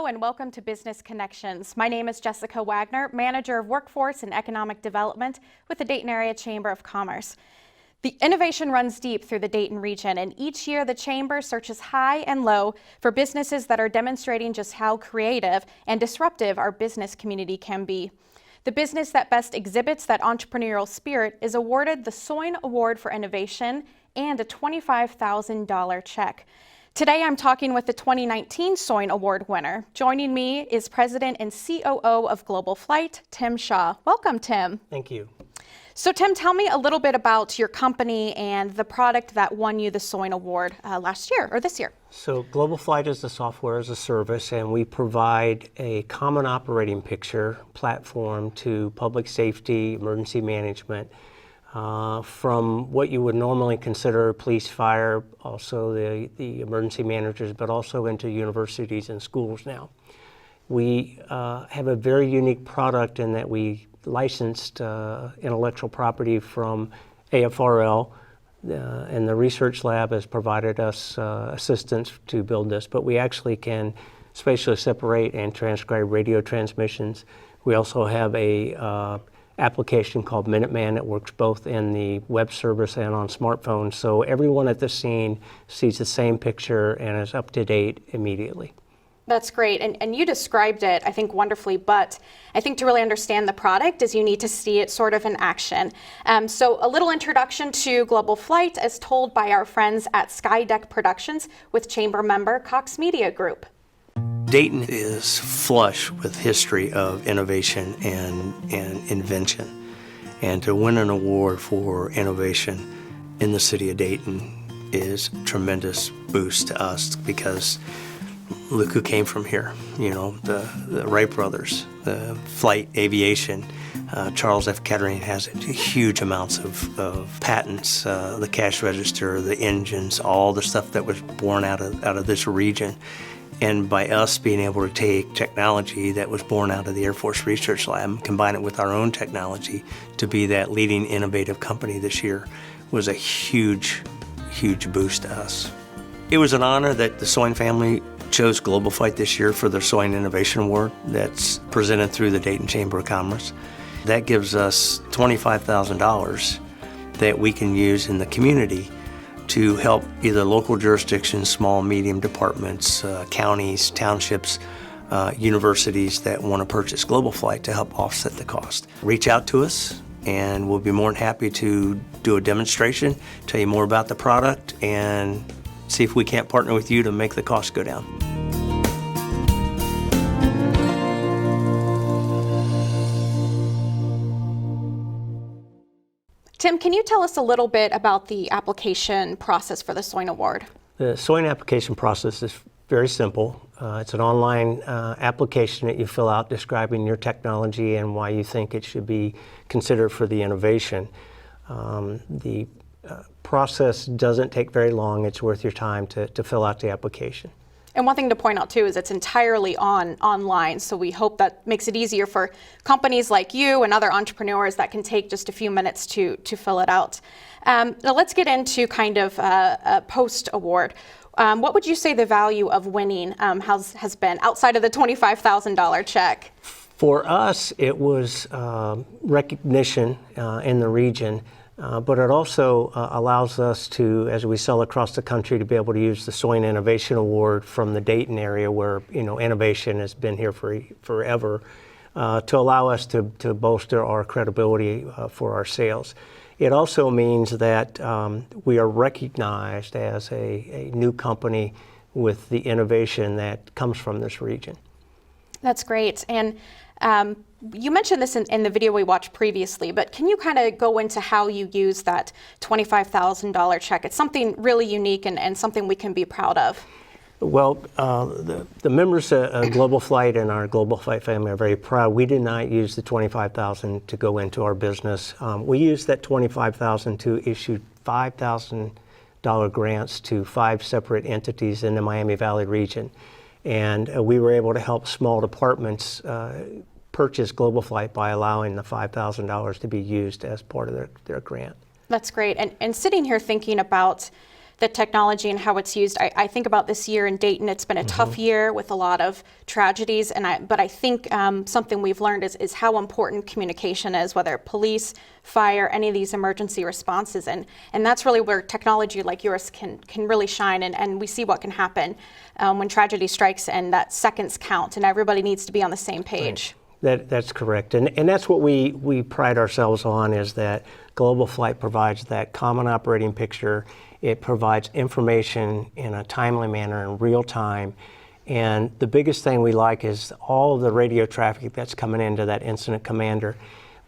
Hello and welcome to Business Connections. My name is Jessica Wagner, Manager of Workforce and Economic Development with the Dayton Area Chamber of Commerce. The innovation runs deep through the Dayton region, and each year the Chamber searches high and low for businesses that are demonstrating just how creative and disruptive our business community can be. The business that best exhibits that entrepreneurial spirit is awarded the Soin Award for Innovation and a $25,000 check. Today I'm talking with the 2019 Soin Award winner. Joining me is President and COO of Global Flyte, Tim Shaw. Welcome, Tim. Thank you. So Tim, tell me a little bit about your company and the product that won you the Soin Award last year or this year. So Global Flyte is the software as a service, and we provide a common operating picture platform to public safety, emergency management, from what you would normally consider police, fire, also the emergency managers, but also into universities and schools now. We have a very unique product in that we licensed intellectual property from AFRL, and the research lab has provided us assistance to build this, but we actually can spatially separate and transcribe radio transmissions. We also have a application called Minuteman that works both in the web service and on smartphones, so everyone at the scene sees the same picture and is up to date immediately. That's great, and you described it, I think, wonderfully, but I think to really understand the product is you need to see it sort of in action. So a little introduction to Global Flyte as told by our friends at Skydeck Productions with Chamber member Cox Media Group. Dayton is flush with history of innovation and invention, and to win an award for innovation in the city of Dayton is a tremendous boost to us because look who came from here, you know, the Wright brothers, the Flyte Aviation. Charles F. Kettering has huge amounts of patents, the cash register, the engines, all the stuff that was born out of this region. And by us being able to take technology that was born out of the Air Force Research Lab, combine it with our own technology to be that leading innovative company this year was a huge, huge boost to us. It was an honor that the Soin family chose Global Flyte this year for their Soin Innovation Award that's presented through the Dayton Chamber of Commerce. That gives us $25,000 that we can use in the community to help either local jurisdictions, small, medium departments, counties, townships, universities that want to purchase Global Flyte to help offset the cost. Reach out to us and we'll be more than happy to do a demonstration, tell you more about the product, and see if we can't partner with you to make the cost go down. Tim, can you tell us a little bit about the application process for the Soin Award? The Soin application process is very simple. It's an online application that you fill out describing your technology and why you think it should be considered for the innovation. The process doesn't take very long. It's worth your time to fill out the application. And one thing to point out too is it's entirely online, so we hope that makes it easier for companies like you and other entrepreneurs that can take just a few minutes to fill it out. Now let's get into kind of a post-award. What would you say the value of winning has been outside of the $25,000 check? For us, it was recognition in the region. But it also allows us to, as we sell across the country, to be able to use the Soin Innovation Award from the Dayton area where, you know, innovation has been here forever, to allow us to bolster our credibility for our sales. It also means that we are recognized as a new company with the innovation that comes from this region. That's great. And you mentioned this in the video we watched previously, but can you kind of go into how you use that $25,000 check? It's something really unique and something we can be proud of. Well, the members of Global Flyte and our Global Flyte family are very proud. We did not use the $25,000 to go into our business. We used that $25,000 to issue $5,000 grants to 5 separate entities in the Miami Valley region. And we were able to help small departments purchase Global Flyte by allowing the $5,000 to be used as part of their grant. That's great. And sitting here thinking about the technology and how it's used. I think about this year in Dayton. It's been a tough year with a lot of tragedies, but I think something we've learned is how important communication is, whether police, fire, any of these emergency responses, and that's really where technology like yours can really shine, and we see what can happen when tragedy strikes, and that seconds count, and everybody needs to be on the same page. Right. That's correct, and that's what we pride ourselves on, is that Global Flyte provides that common operating picture. It provides information in a timely manner in real time. And the biggest thing we like is all of the radio traffic that's coming into that incident commander.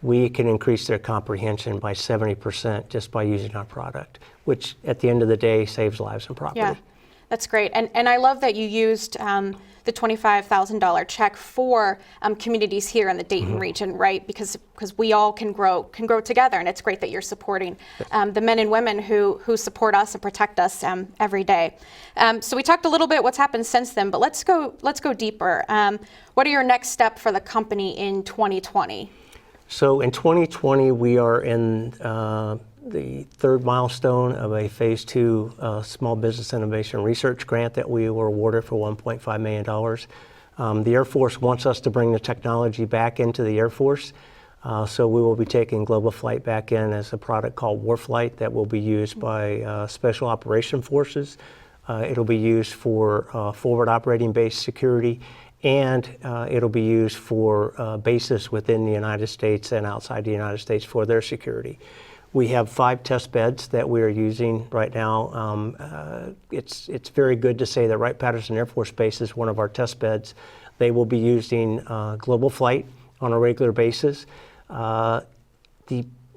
We can increase their comprehension by 70% just by using our product, which at the end of the day saves lives and property. Yeah, that's great. And I love that you used the $25,000 check for communities here in the Dayton region, right? Because we all can grow together, and it's great that you're supporting the men and women who support us and protect us every day. So we talked a little bit what's happened since then, but let's go deeper. What are your next steps for the company in 2020? So in 2020, we are in the third milestone of a phase 2 small business innovation research grant that we were awarded for $1.5 million. The Air Force wants us to bring the technology back into the Air Force. So we will be taking Global Flyte back in as a product called Flyte that will be used by Special Operation Forces. It'll be used for forward operating base security, and it'll be used for bases within the United States and outside the United States for their security. We have 5 test beds that we are using right now. It's very good to say that Wright-Patterson Air Force Base is one of our test beds. They will be using Global Flyte on a regular basis. The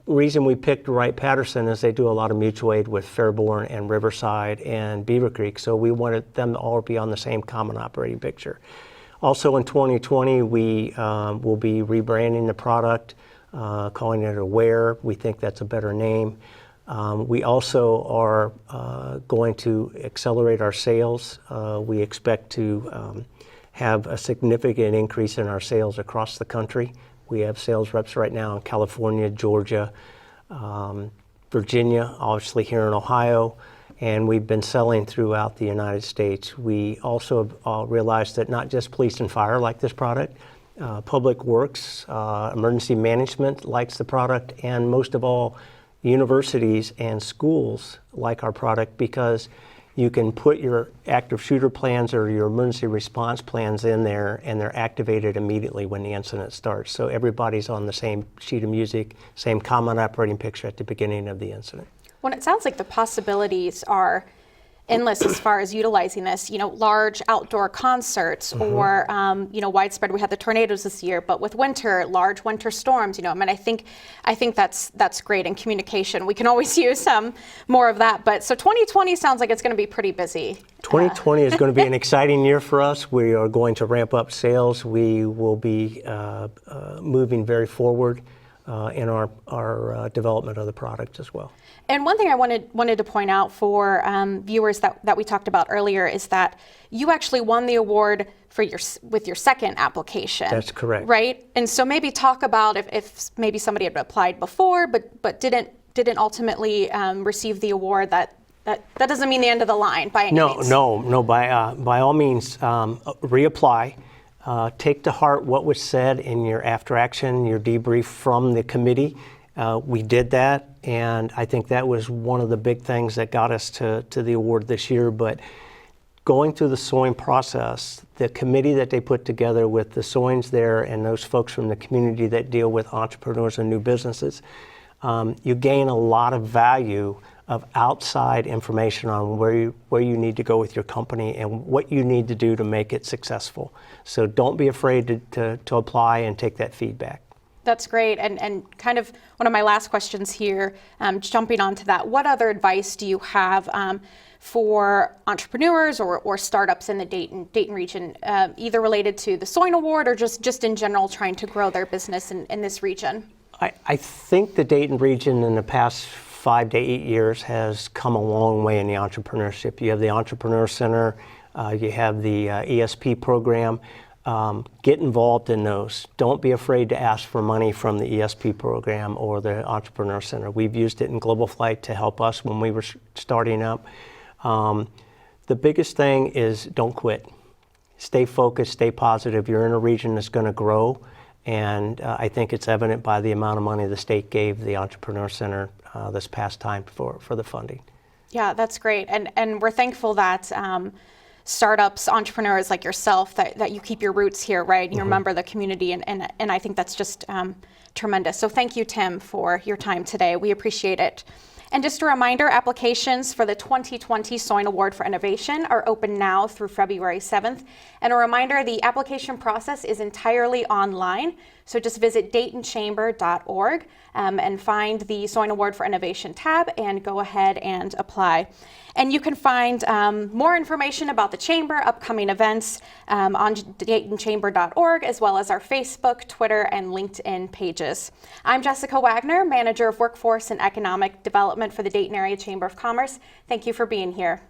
reason we picked Wright-Patterson is they do a lot of mutual aid with Fairborn and Riverside and Beaver Creek, so we wanted them to all be on the same common operating picture. Also in 2020, we will be rebranding the product, calling it Aware. We think that's a better name. We also are going to accelerate our sales. We expect to have a significant increase in our sales across the country. We have sales reps right now in California, Georgia, Virginia, obviously here in Ohio, and we've been selling throughout the United States. We also realized that not just police and fire like this product, Public Works, emergency management likes the product, and most of all, universities and schools like our product because you can put your active shooter plans or your emergency response plans in there, and they're activated immediately when the incident starts. So everybody's on the same sheet of music, same common operating picture at the beginning of the incident. Well, it sounds like the possibilities are endless as far as utilizing this, large outdoor concerts or, widespread. We had the tornadoes this year, but with large winter storms, I think that's great in communication. We can always use some more of that. But so 2020 sounds like it's going to be pretty busy. 2020 is going to be an exciting year for us. We are going to ramp up sales. We will be moving very forward in our development of the product as well. And one thing I wanted to point out for viewers that we talked about earlier is that you actually won the award with your second application. That's correct. Right? And so maybe talk about if maybe somebody had applied before but didn't ultimately receive the award, that doesn't mean the end of the line by any means. No. By all means, reapply. Take to heart what was said in your after action, your debrief from the committee. We did that, and I think that was one of the big things that got us to the award this year. But going through the Soin process, the committee that they put together with the Soins there and those folks from the community that deal with entrepreneurs and new businesses, you gain a lot of value of outside information on where you need to go with your company and what you need to do to make it successful. So don't be afraid to apply and take that feedback. That's great. And kind of one of my last questions here, jumping onto that, what other advice do you have for entrepreneurs or startups in the Dayton region, either related to the Soin Award or just in general trying to grow their business in this region? I think the Dayton region in the past 5 to 8 years has come a long way in the entrepreneurship. You have the Entrepreneur Center, you have the ESP program. Get involved in those. Don't be afraid to ask for money from the ESP program or the Entrepreneur Center. We've used it in Global Flyte to help us when we were starting up. The biggest thing is don't quit. Stay focused, stay positive. You're in a region that's going to grow, and I think it's evident by the amount of money the state gave the Entrepreneur Center this past time for the funding. Yeah, that's great. And we're thankful that startups, entrepreneurs like yourself, that you keep your roots here, right? You remember the community, and I think that's just tremendous. So thank you, Tim, for your time today. We appreciate it. And just a reminder, applications for the 2020 Soin Award for Innovation are open now through February 7th. And a reminder, the application process is entirely online. So just visit DaytonChamber.org and find the Soin Award for Innovation tab and go ahead and apply. And you can find more information about the Chamber, upcoming events on DaytonChamber.org, as well as our Facebook, Twitter, and LinkedIn pages. I'm Jessica Wagner, Manager of Workforce and Economic Development for the Dayton Area Chamber of Commerce. Thank you for being here.